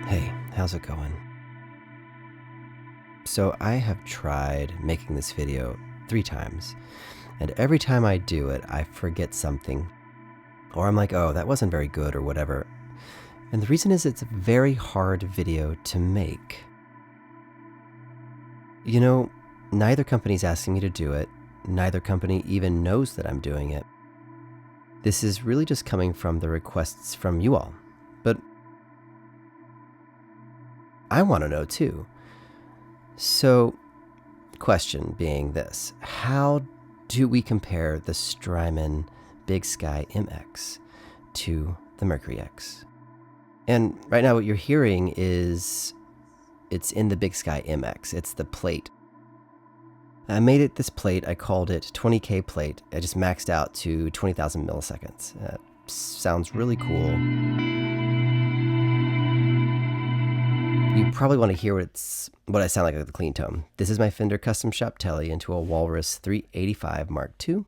Hey, how's it going? So I have tried making this video 3 times, and every time I do it, I forget something. Or I'm like, oh, that wasn't very good or whatever. And the reason is it's a very hard video to make. You know, neither company's asking me to do it. Neither company even knows that I'm doing it. This is really just coming from the requests from you all. But I want to know too. So, question being this: how do we compare the Strymon BigSkyMX to the MercuryX? And right now what you're hearing is it's in the BigSkyMX. It's the plate. I made it this plate. I called it 20K plate. I just maxed out to 20,000 milliseconds. Sounds really cool. You probably want to hear what I sound like with the clean tone. This is my Fender Custom Shop Tele into a Walrus 385 Mark II.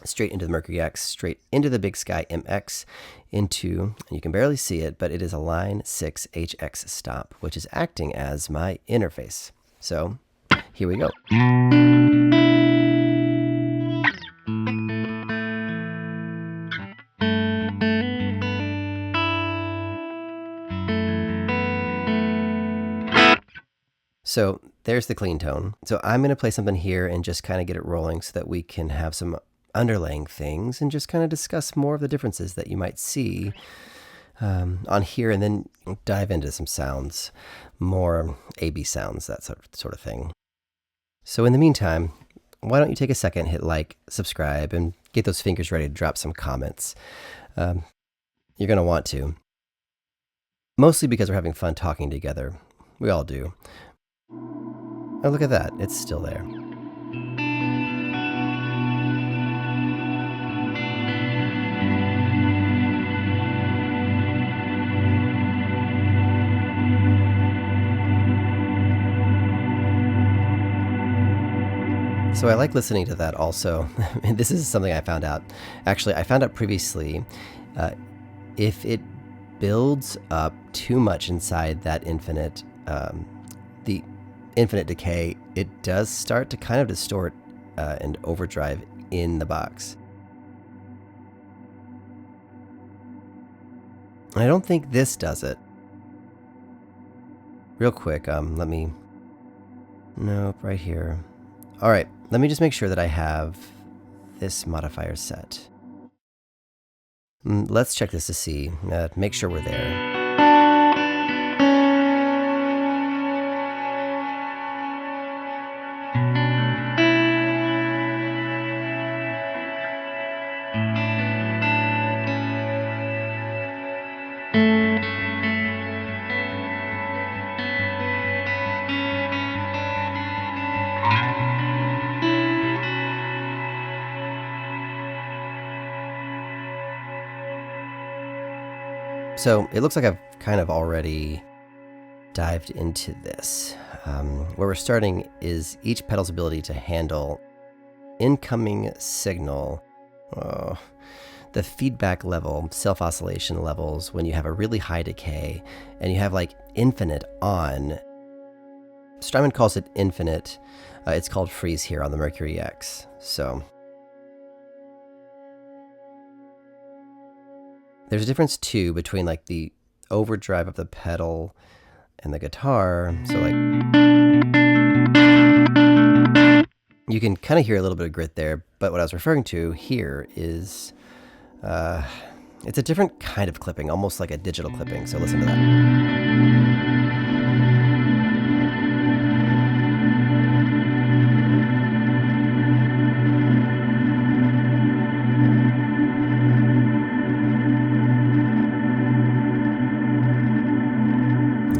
Straight into the MercuryX, straight into the BigSkyMX, into, and you can barely see it, but it is a Line 6 HX stop, which is acting as my interface. So, here we go. So there's the clean tone. So I'm going to play something here and just kind of get it rolling so that we can have some underlaying things and just kind of discuss more of the differences that you might see on here, and then dive into some sounds, more A/B sounds, that sort of thing. So in the meantime, why don't you take a second, hit like, subscribe, and get those fingers ready to drop some comments. You're going to want to. Mostly because we're having fun talking together. We all do. Oh, look at that. It's still there. So I like listening to that also. This is something I found out. Actually, I found out previously, if it builds up too much inside that infinite, the infinite decay, it does start to kind of distort and overdrive in the box. I don't think this does it. Real quick, nope, right here. All right, let me just make sure that I have this modifier set. Let's check this to see, make sure we're there. So it looks like I've kind of already dived into this. Where we're starting is each pedal's ability to handle incoming signal, the feedback level, self-oscillation levels when you have a really high decay and you have like infinite on. Strymon calls it infinite. It's called freeze here on the MercuryX. So there's a difference too between like the overdrive of the pedal and the guitar. So like you can kind of hear a little bit of grit there, but what I was referring to here is it's a different kind of clipping, almost like a digital clipping. So listen to that.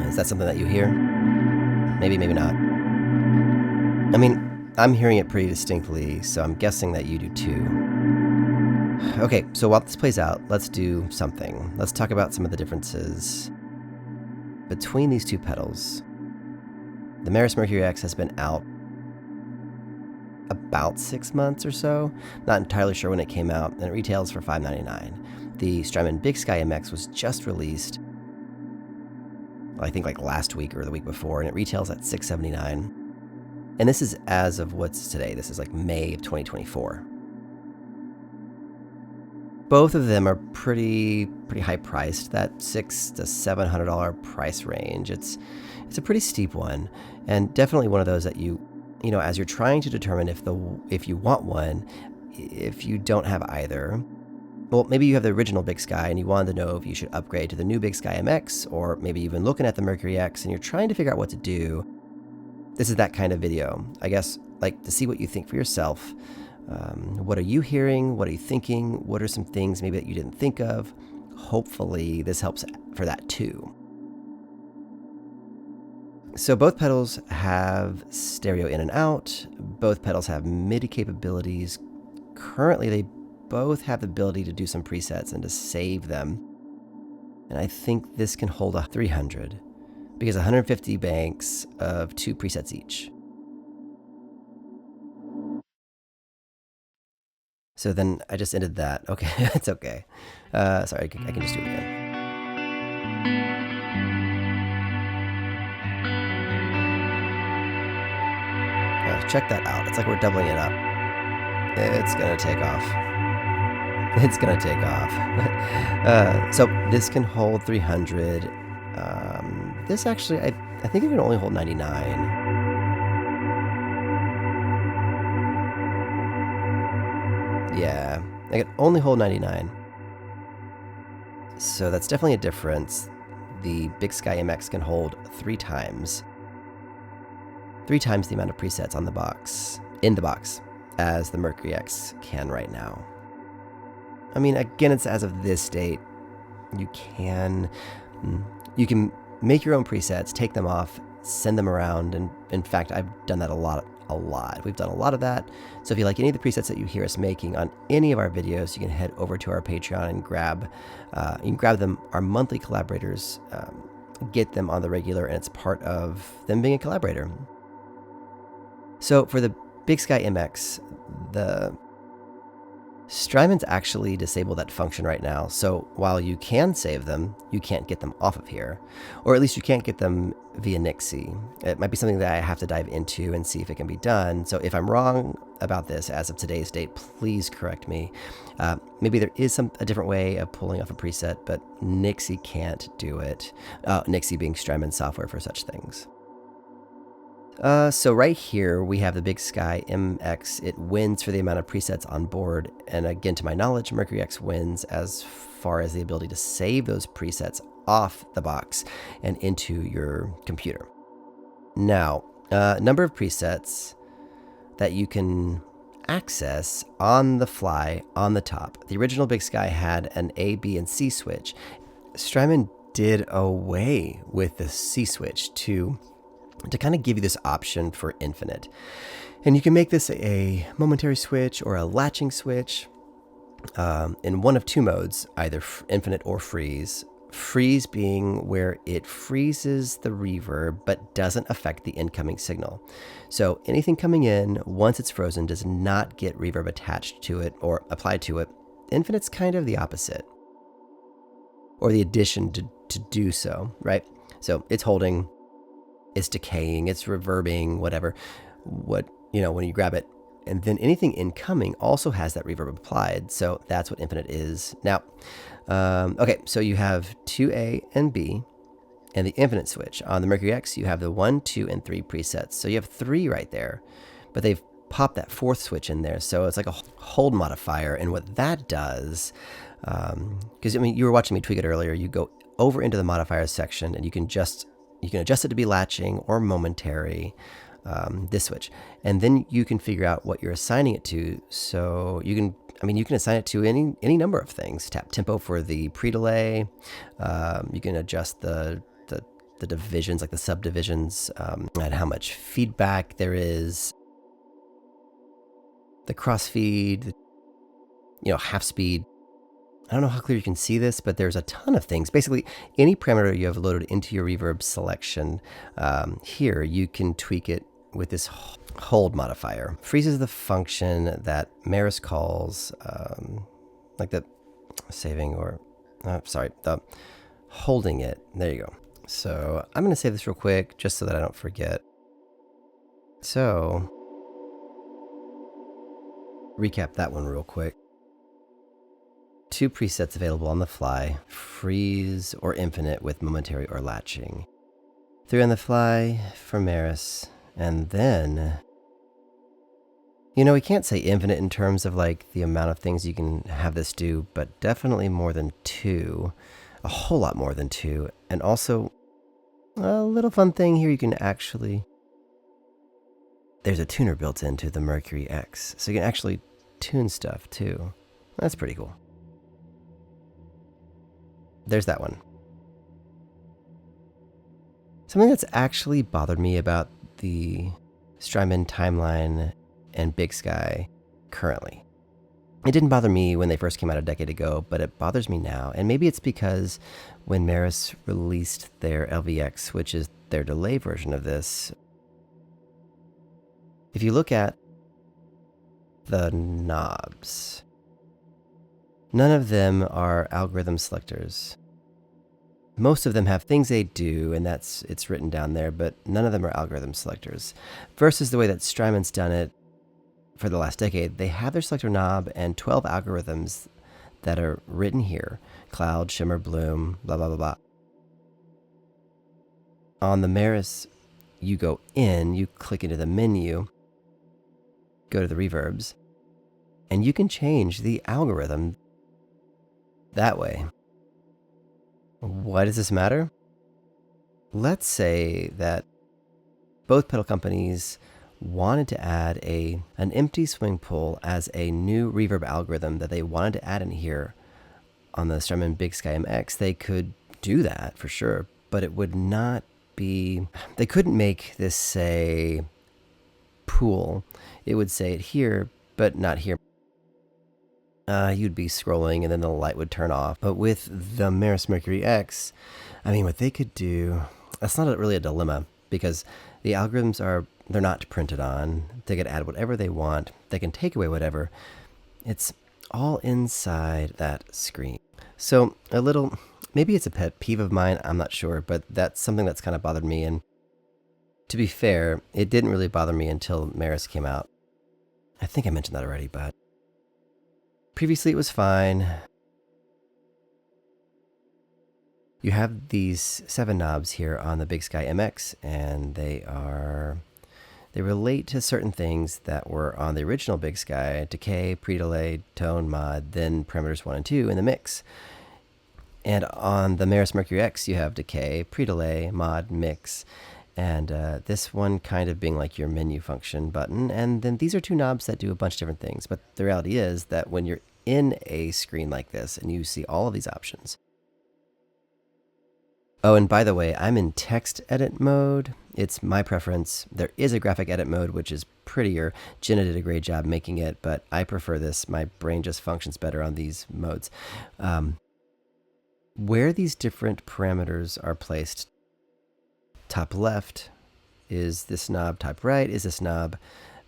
Is that something that you hear? Maybe, maybe not. I mean, I'm hearing it pretty distinctly, so I'm guessing that you do too. Okay, so while this plays out, let's do something. Let's talk about some of the differences between these two pedals. The Meris MercuryX has been out about 6 months or so. Not entirely sure when it came out, and it retails for $5.99. The Strymon BigSkyMX was just released I think like last week or the week before, and it retails at $679. And this is as of what's today. This is like May of 2024. Both of them are pretty high priced, that $600 to $700 price range. It's a pretty steep one, and definitely one of those that you know, as you're trying to determine if you want one, if you don't have either. Well, maybe you have the original BigSky and you wanted to know if you should upgrade to the new BigSkyMX, or maybe even looking at the MercuryX and you're trying to figure out what to do. This is that kind of video, I guess, like to see what you think for yourself. What are you hearing? What are you thinking? What are some things maybe that you didn't think of? Hopefully this helps for that too. So both pedals have stereo in and out. Both pedals have MIDI capabilities. Currently, they both have the ability to do some presets and to save them. And I think this can hold a 300 because 150 banks of 2 presets each. So then I just ended that. Okay, it's okay. Sorry, I can just do it again. Check that out. It's like we're doubling it up. It's gonna take off. It's gonna take off. So this can hold 300. This actually, I think it can only hold 99. Yeah, I can only hold 99. So that's definitely a difference. The BigSkyMX can hold 3 times. 3 times the amount of presets in the box, as the MercuryX can right now. I mean, again, it's as of this date. You can make your own presets, take them off, send them around, and in fact, I've done that a lot. We've done a lot of that. So if you like any of the presets that you hear us making on any of our videos, you can head over to our Patreon and grab them. Our monthly collaborators get them on the regular, and it's part of them being a collaborator. So for the BigSkyMX, the Strymon's actually disabled that function right now. So while you can save them, you can't get them off of here, or at least you can't get them via Nixie. It might be something that I have to dive into and see if it can be done. So if I'm wrong about this as of today's date, please correct me. Maybe there is a different way of pulling off a preset, but Nixie can't do it. Nixie being Strymon software for such things. So right here, we have the BigSkyMX. It wins for the amount of presets on board. And again, to my knowledge, MercuryX wins as far as the ability to save those presets off the box and into your computer. Now, number of presets that you can access on the fly on the top. The original BigSky had an A, B, and C switch. Strymon did away with the C switch to kind of give you this option for infinite. And you can make this a momentary switch or a latching switch in one of 2 modes, either infinite or freeze. Freeze being where it freezes the reverb but doesn't affect the incoming signal. So anything coming in, once it's frozen, does not get reverb attached to it or applied to it. Infinite's kind of the opposite, or the addition to do so, right? So it's holding, it's decaying, it's reverbing, whatever, when you grab it. And then anything incoming also has that reverb applied. So that's what infinite is. Now, okay, so you have 2A and B and the infinite switch. On the MercuryX, you have the 1, 2, and 3 presets. So you have 3 right there, but they've popped that 4th switch in there. So it's like a hold modifier. And what that does, because you were watching me tweak it earlier, you go over into the modifiers section and you can adjust it to be latching or momentary, this switch. And then you can figure out what you're assigning it to. So you can assign it to any number of things. Tap tempo for the pre-delay. You can adjust the divisions, like the subdivisions, and how much feedback there is. The crossfeed, half speed. I don't know how clear you can see this, but there's a ton of things. Basically, any parameter you have loaded into your reverb selection, here you can tweak it with this hold modifier. Freezes the function that Maris calls, like the saving or, the holding it. There you go. So I'm going to save this real quick just so that I don't forget. So recap that one real quick. 2 presets available on the fly, freeze or infinite with momentary or latching. 3 on the fly for Maris, and then, you know, we can't say infinite in terms of like the amount of things you can have this do, but definitely more than 2, a whole lot more than 2, and also a little fun thing here, you can actually, there's a tuner built into the MercuryX, so you can actually tune stuff too. That's pretty cool. There's that one. Something that's actually bothered me about the Strymon Timeline and BigSky currently. It didn't bother me when they first came out a decade ago, but it bothers me now. And maybe it's because when Maris released their LVX, which is their delay version of this, if you look at the knobs, none of them are algorithm selectors. Most of them have things they do, and it's written down there, but none of them are algorithm selectors. Versus the way that Strymon's done it for the last decade, they have their selector knob and 12 algorithms that are written here. Cloud, shimmer, bloom, blah, blah, blah, blah. On the Maris, you go in, you click into the menu, go to the reverbs, and you can change the algorithm that way. Why does this matter? Let's say that both pedal companies wanted to add an empty swing pull as a new reverb algorithm that they wanted to add in here on the Strymon BigSkyMX. They could do that for sure, but it would not be, they couldn't make this say pool. It would say it here, but not here. You'd be scrolling and then the light would turn off. But with the Maris MercuryX, I mean, what they could do, that's not really a dilemma because the algorithms they're not printed on. They can add whatever they want. They can take away whatever. It's all inside that screen. So maybe it's a pet peeve of mine, I'm not sure, but that's something that's kind of bothered me. And to be fair, it didn't really bother me until Maris came out. I think I mentioned that already, but previously it was fine. You have these 7 knobs here on the BigSkyMX, and they relate to certain things that were on the original BigSky: decay, pre-delay, tone, mod, then parameters 1 and 2 in the mix. And on the Maris MercuryX, you have decay, pre-delay, mod, mix, and this one kind of being like your menu function button. And then these are 2 knobs that do a bunch of different things. But the reality is that when you're in a screen like this and you see all of these options. Oh, and by the way, I'm in text edit mode. It's my preference. There is a graphic edit mode, which is prettier. Jenna did a great job making it, but I prefer this. My brain just functions better on these modes. Where these different parameters are placed, top left is this knob, top right is this knob,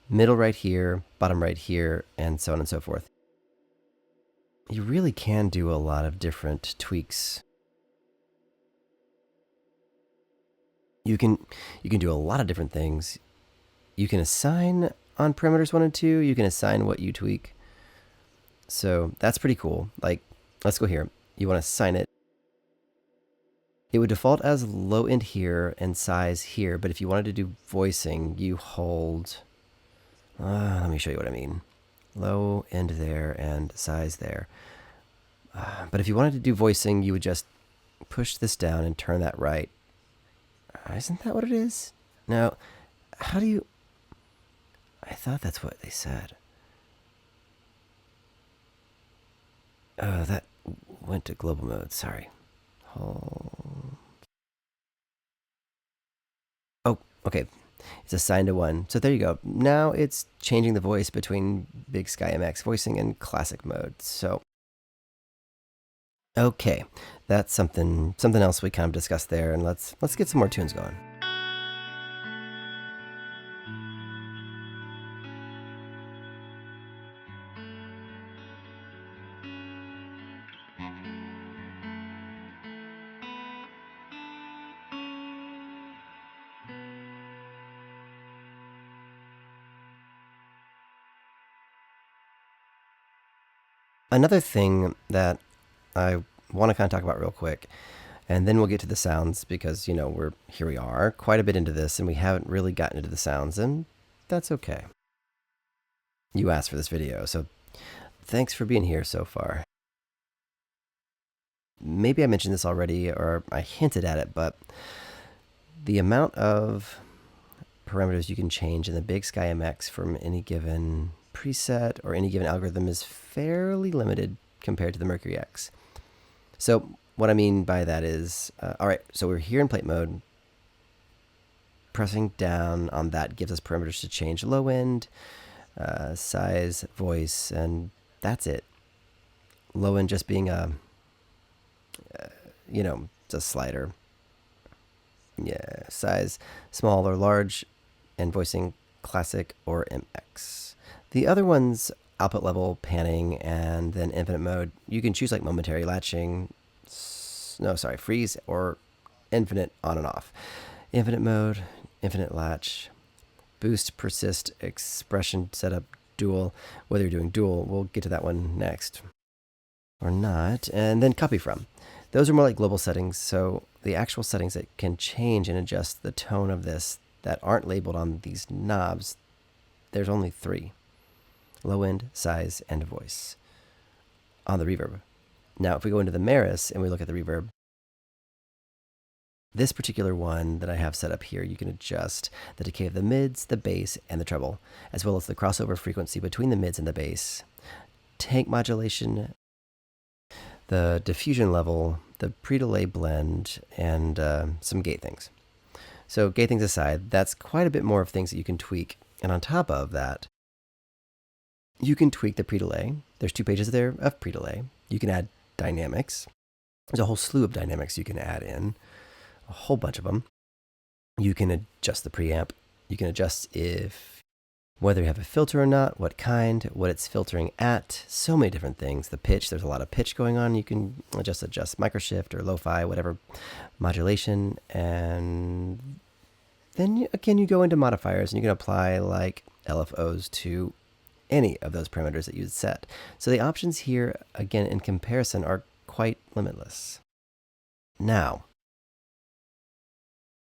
middle right here, bottom right here, and so on and so forth. You really can do a lot of different tweaks. You can do a lot of different things. You can assign on parameters 1 and 2. You can assign what you tweak. So that's pretty cool. Like, let's go here. You want to assign it. It would default as low end here and size here, but if you wanted to do voicing, you hold, let me show you what I mean. Low end there and size there. But if you wanted to do voicing, you would just push this down and turn that right. Isn't that what it is? Now, how do you... I thought that's what they said. Oh, that went to global mode. Sorry. Hold. Oh, okay. It's assigned to 1. So there you go. Now it's changing the voice between BigSkyMX voicing and classic mode. So, okay. That's something else we kind of discussed there, and let's get some more tunes going. Another thing that I want to kind of talk about real quick, and then we'll get to the sounds because, you know, we are quite a bit into this and we haven't really gotten into the sounds, and that's okay. You asked for this video, so thanks for being here so far. Maybe I mentioned this already or I hinted at it, but the amount of parameters you can change in the BigSkyMX from any given preset or any given algorithm is fairly limited compared to the MercuryX. So what I mean by that is, all right, so we're here in plate mode. Pressing down on that gives us parameters to change low end, size, voice, and that's it. Low end just being a, you know, it's a slider. Yeah, size, small or large, and voicing classic or MX. The other ones, output level, panning, and then infinite mode. You can choose like momentary latching, freeze, or infinite on and off. Infinite mode, infinite latch, boost, persist, expression, setup, dual. Whether you're doing dual, we'll get to that one next. Or not. And then copy from. Those are more like global settings, so the actual settings that can change and adjust the tone of this that aren't labeled on these knobs, there's only 3. Low end, size, and voice on the reverb. Now, if we go into the Meris and we look at the reverb, this particular one that I have set up here, you can adjust the decay of the mids, the bass, and the treble, as well as the crossover frequency between the mids and the bass, tank modulation, the diffusion level, the pre-delay blend, and some gate things. So gate things aside, that's quite a bit more of things that you can tweak. And on top of that, you can tweak the pre-delay. There's 2 pages there of pre-delay. You can add dynamics. There's a whole slew of dynamics you can add in, a whole bunch of them. You can adjust the preamp. You can adjust whether you have a filter or not, what kind, what it's filtering at, so many different things. The pitch, there's a lot of pitch going on. You can adjust microshift or lo-fi, whatever, modulation. And then again, you go into modifiers and you can apply like LFOs to any of those parameters that you set. So the options here, again, in comparison, are quite limitless. Now,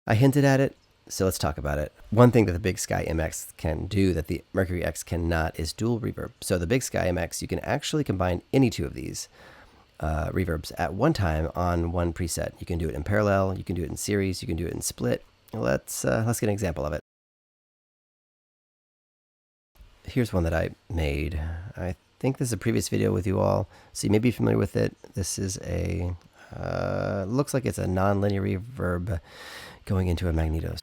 I hinted at it, so let's talk about it. One thing that the BigSkyMX can do that the MercuryX cannot is dual reverb. So the BigSkyMX, you can actually combine any 2 of these reverbs at one time on one preset. You can do it in parallel, you can do it in series, you can do it in split. Let's get an example of it. Here's one that I made. I think this is a previous video with you all, so you may be familiar with it. This is a, looks like it's a non-linear reverb going into a magneto.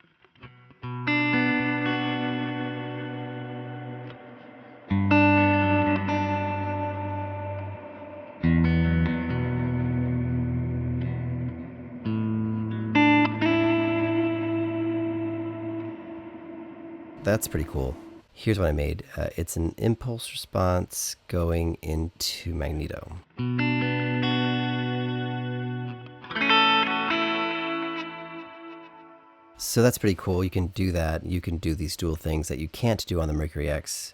That's pretty cool. Here's what I made. It's an impulse response going into magneto. So that's pretty cool. You can do that. You can do these dual things that you can't do on the MercuryX.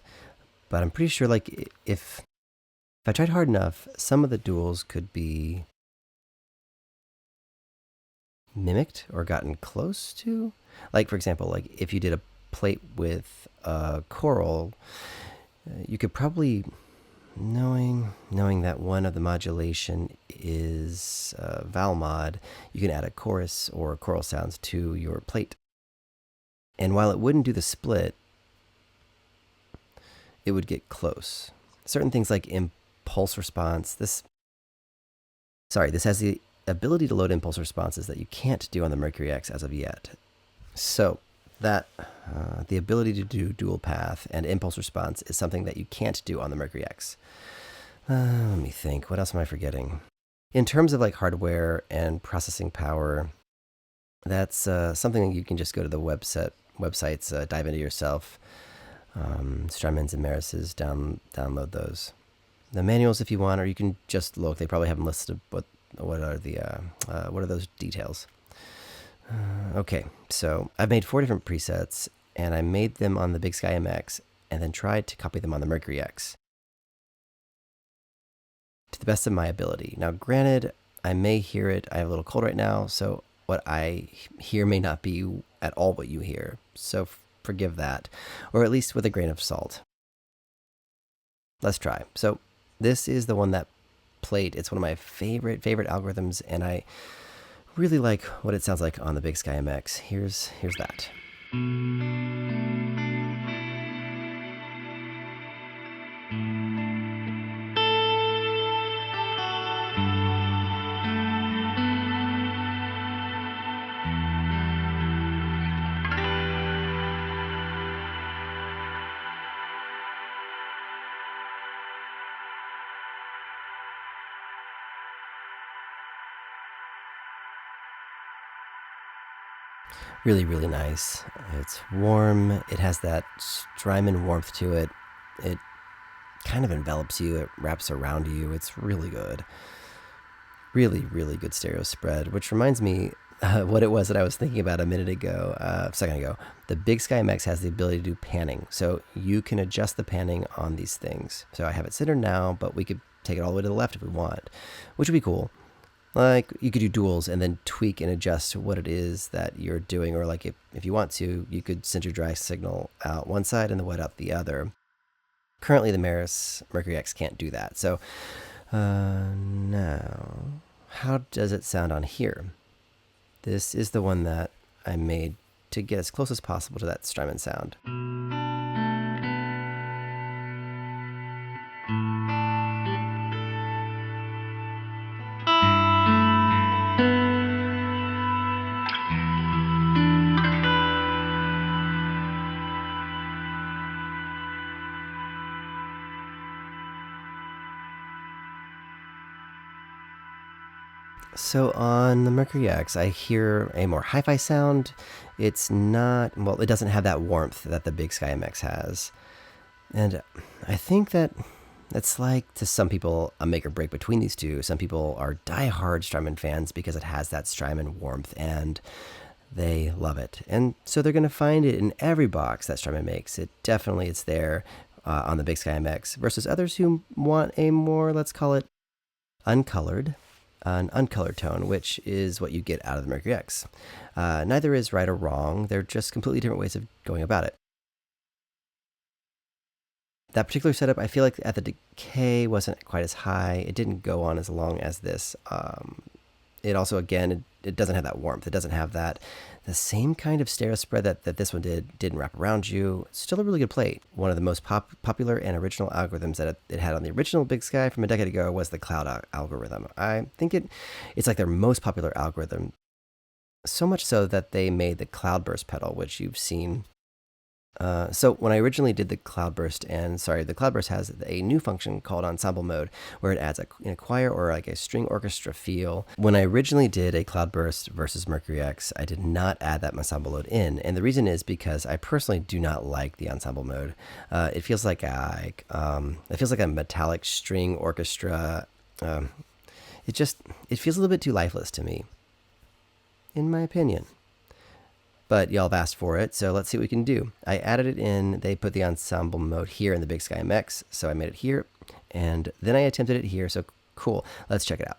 But I'm pretty sure, like, if I tried hard enough, some of the duals could be mimicked or gotten close to. Like, for example, like if you did a plate with a choral, you could probably, knowing that one of the modulation is vowel mod, you can add a chorus or choral sounds to your plate. And while it wouldn't do the split, it would get close. Certain things like impulse response, this has the ability to load impulse responses that you can't do on the MercuryX as of yet. So that the ability to do dual path and impulse response is something that you can't do on the MercuryX. Let me think. What else am I forgetting? In terms of like hardware and processing power, that's something that you can just go to the websites, dive into yourself. Strymons and Meris's, download those. The manuals if you want, or you can just look. They probably haven't listed what are those details. Okay, so I've made 4 different presets, and I made them on the BigSkyMX, and then tried to copy them on the MercuryX. to the best of my ability. Now, granted, I may hear it. I have a little cold right now, so what I hear may not be at all what you hear. So forgive that, or at least with a grain of salt. Let's try. So this is the one that played. It's one of my favorite algorithms, and I really like what it sounds like on the BigSkyMX. Here's that. Really, really nice. It's warm. It has that Strymon warmth to it. It kind of envelops you. It wraps around you. It's really good. Really, really good stereo spread, which reminds me what it was that I was thinking about a second ago. The BigSkyMX has the ability to do panning. So you can adjust the panning on these things. So I have it centered now, but we could take it all the way to the left if we want, which would be cool. Like, you could do duals and then tweak and adjust what it is that you're doing. Or like if you want to, you could send your dry signal out one side and the wet out the other. Currently, the MercuryX can't do that. So now, how does it sound on here? This is the one that I made to get as close as possible to that Strymon sound. So on the MercuryX, I hear a more hi-fi sound. It's not, well, it doesn't have that warmth that the BigSkyMX has. And I think that it's like, to some people, a make or break between these two. Some people are diehard Strymon fans because it has that Strymon warmth and they love it. And so they're going to find it in every box that Strymon makes. It's there on the BigSkyMX versus others who want a more, let's call it, an uncolored tone, which is what you get out of the MercuryX. Neither is right or wrong. They're just completely different ways of going about it. That particular setup, I feel like at the decay wasn't quite as high. It didn't go on as long as this. It also, again, it doesn't have that warmth. It doesn't have the same kind of stereo spread that this one didn't wrap around you. It's still a really good plate. One of the most popular and original algorithms that it had on the original BigSky from a decade ago was the cloud algorithm. I think it's like their most popular algorithm. So much so that they made the cloudburst pedal, which you've seen. So when I originally did the cloudburst, the cloudburst has a new function called Ensemble mode, where it adds a choir or like a string orchestra feel. When I originally did a cloudburst versus MercuryX, I did not add that Ensemble mode in, and the reason is because I personally do not like the Ensemble mode. It feels like a metallic string orchestra. It feels a little bit too lifeless to me, in my opinion. But y'all have asked for it, so let's see what we can do. I added it in. They put the Ensemble mode here in the BigSkyMX, so I made it here, and then I attempted it here, so cool. Let's check it out.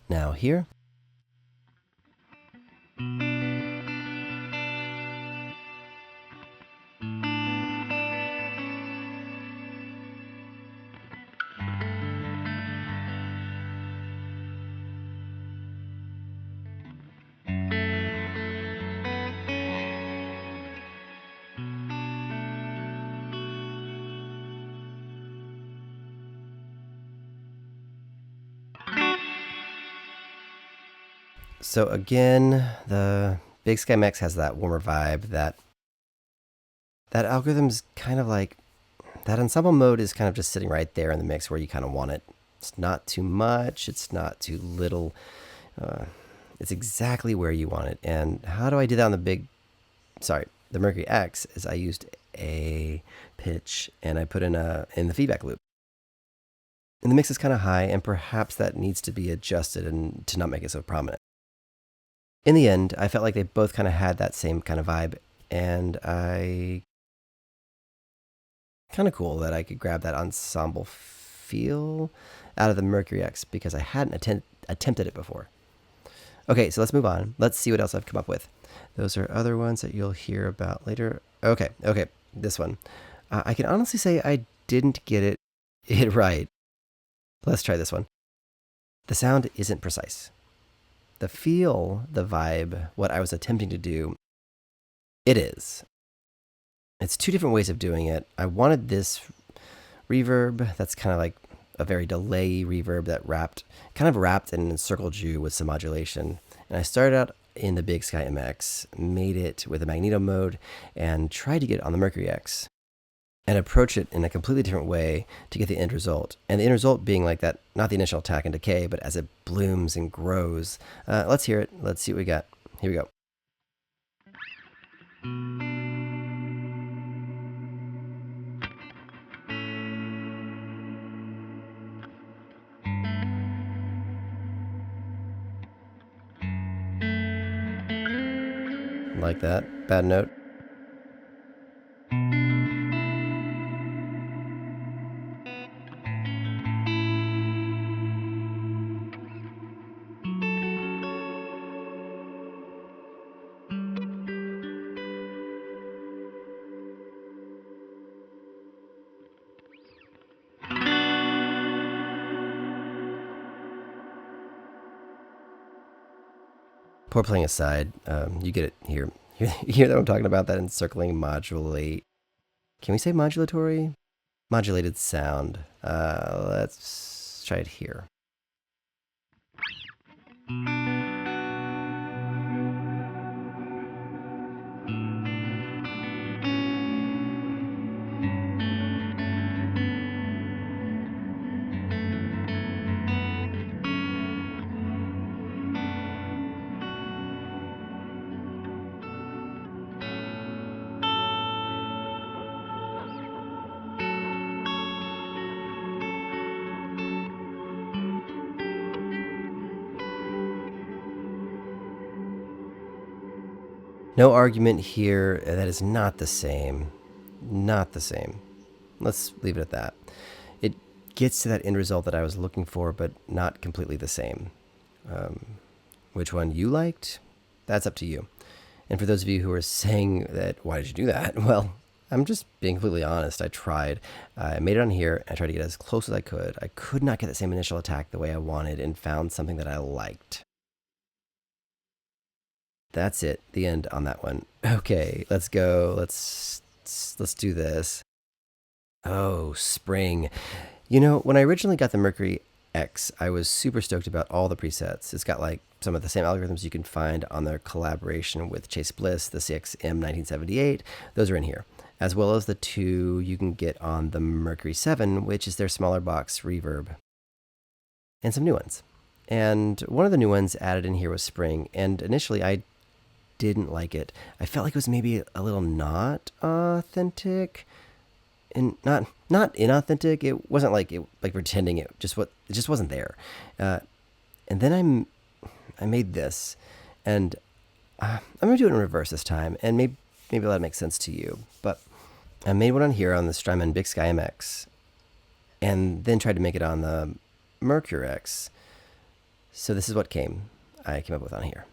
Now here. So again, the BigSkyMX has that warmer vibe. That algorithm's kind of like, that Ensemble mode is kind of just sitting right there in the mix where you kind of want it. It's not too much. It's not too little. It's exactly where you want it. And how do I do that on the MercuryX? Is I used a pitch and I put in the feedback loop. And the mix is kind of high, and perhaps that needs to be adjusted and to not make it so prominent. In the end, I felt like they both kind of had that same kind of vibe, and kind of cool that I could grab that ensemble feel out of the MercuryX because I hadn't attempted it before. Okay, so let's move on. Let's see what else I've come up with. Those are other ones that you'll hear about later. Okay, this one. I can honestly say I didn't get it right. Let's try this one. The sound isn't precise. The feel, the vibe, what I was attempting to do, it is. It's two different ways of doing it. I wanted this reverb that's kind of like a very delay reverb that kind of wrapped and encircled you with some modulation. And I started out in the BigSkyMX, made it with a magneto mode, and tried to get it on the MercuryX and approach it in a completely different way to get the end result. And the end result being like that, not the initial attack and decay, but as it blooms and grows. Let's hear it. Let's see what we got. Here we go. Like that. Bad note. Poor playing aside, you get it here. You hear that I'm talking about, that encircling modulate. Can we say modulatory? Modulated sound. Let's try it here. No argument here. That is not the same. Not the same. Let's leave it at that. It gets to that end result that I was looking for, but not completely the same. Which one you liked? That's up to you. And for those of you who are saying that, why did you do that? Well, I'm just being completely honest. I tried. I made it on here. I tried to get as close as I could. I could not get the same initial attack the way I wanted, and found something that I liked. That's it. The end on that one. Okay, let's go. Let's do this. Oh, spring. You know, when I originally got the MercuryX, I was super stoked about all the presets. It's got like some of the same algorithms you can find on their collaboration with Chase Bliss, the CXM 1978. Those are in here, as well as the two you can get on the Mercury 7, which is their smaller box reverb, and some new ones. And one of the new ones added in here was spring, and initially I didn't like it. I felt like it was maybe a little not authentic, and not inauthentic. It wasn't like pretending it just wasn't there. And then I made this, and I'm gonna do it in reverse this time, and maybe that makes sense to you. But I made one on here on the Strymon BigSkyMX, and then tried to make it on the MercuryX. So this is what I came up with on here.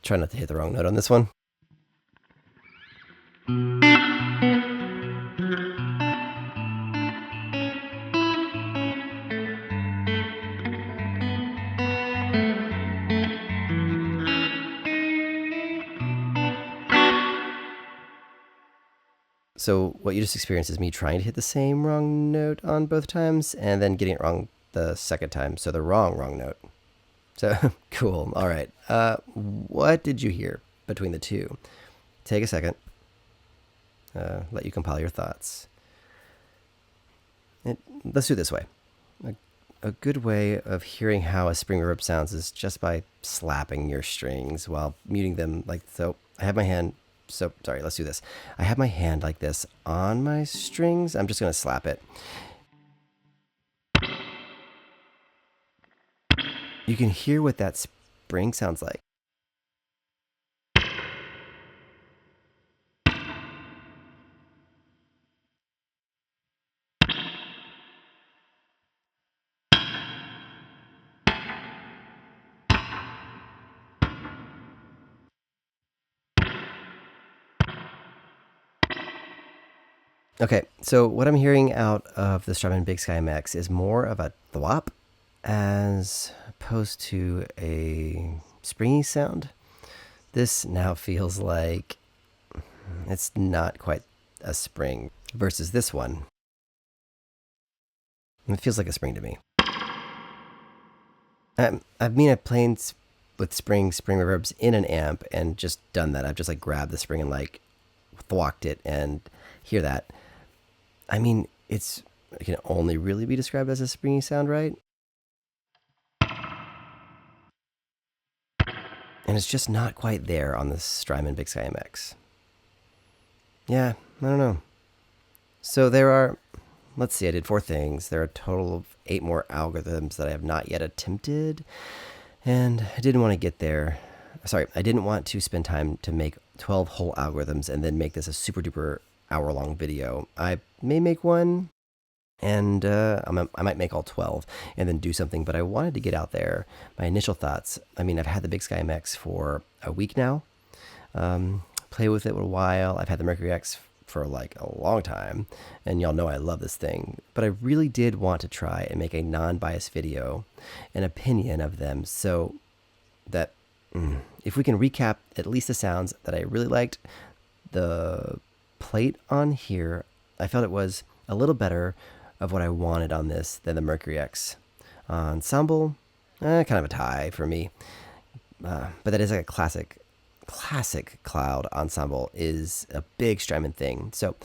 Try not to hit the wrong note on this one. So what you just experienced is me trying to hit the same wrong note on both times and then getting it wrong the second time. So the wrong note. So cool. All right. What did you hear between the two? Take a second. Let you compile your thoughts. Let's do it this way. A good way of hearing how a spring reverb sounds is just by slapping your strings while muting them like so. I have my hand. So sorry, let's do this. I have my hand like this on my strings. I'm just going to slap it. You can hear what that spring sounds like. Okay, so what I'm hearing out of the Strymon BigSkyMX is more of a thwop as opposed to a springy sound. This now feels like it's not quite a spring versus this one. It feels like a spring to me. I've played with spring reverbs in an amp and just done that. I've just like grabbed the spring and like thwacked it and hear that. I mean, it can only really be described as a springy sound, right? And it's just not quite there on the Strymon BigSkyMX. Yeah, I don't know. So there are, let's see, I did 4 things. There are a total of 8 more algorithms that I have not yet attempted. And I didn't want to get there. Sorry, I didn't want to spend time to make 12 whole algorithms and then make this a super duper hour-long video. I may make one, and I might make all 12 and then do something, but I wanted to get out there my initial thoughts. I mean, I've had the BigSkyMX for a week now. Play with it a while. I've had the MercuryX for like a long time, and y'all know I love this thing, but I really did want to try and make a non-biased video, an opinion of them, so that if we can recap at least the sounds that I really liked. The plate on here, I felt it was a little better of what I wanted on this than the MercuryX. Ensemble, kind of a tie for me, but that is like a classic cloud. Ensemble is a big Strymon thing, so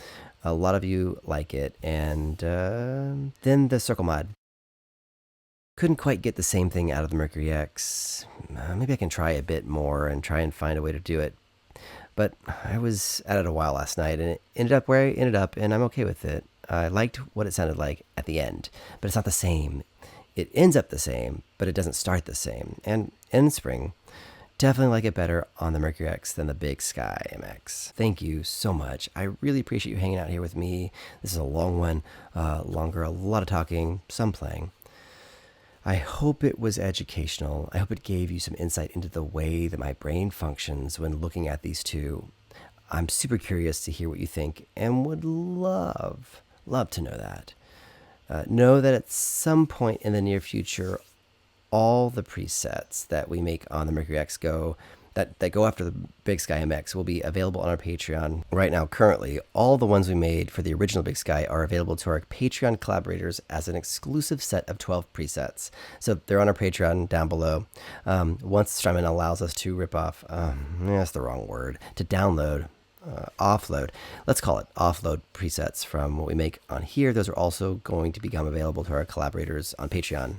a lot of you like it. And then the circle mod, couldn't quite get the same thing out of the MercuryX. Maybe I can try a bit more and try and find a way to do it, but I was at it a while last night and it ended up where I ended up, and I'm okay with it. I liked what it sounded like at the end, but it's not the same. It ends up the same, but it doesn't start the same. And in spring, definitely like it better on the MercuryX than the BigSkyMX. Thank you so much. I really appreciate you hanging out here with me. This is a long one, longer, a lot of talking, some playing. I hope it was educational. I hope it gave you some insight into the way that my brain functions when looking at these two. I'm super curious to hear what you think and would love to know that. Know that at some point in the near future, all the presets that we make on the MercuryX that go after the BigSkyMX will be available on our Patreon. Right now, currently, all the ones we made for the original BigSky are available to our Patreon collaborators as an exclusive set of 12 presets. So they're on our Patreon down below. Once Strymon allows us to rip off, that's the wrong word, to download, offload. Let's call it offload presets from what we make on here. Those are also going to become available to our collaborators on Patreon.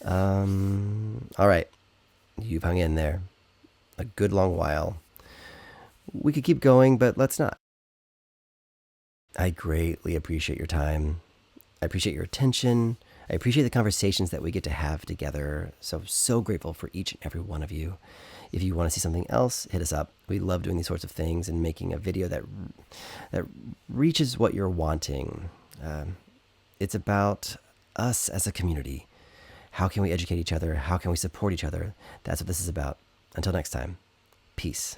All right, you've hung in there a good long while. We could keep going, but let's not. I greatly appreciate your time. I appreciate your attention. I appreciate the conversations that we get to have together. So grateful for each and every one of you. If you want to see something else, hit us up. We love doing these sorts of things and making a video that reaches what you're wanting. It's about us as a community. How can we educate each other? How can we support each other? That's what this is about. Until next time, peace.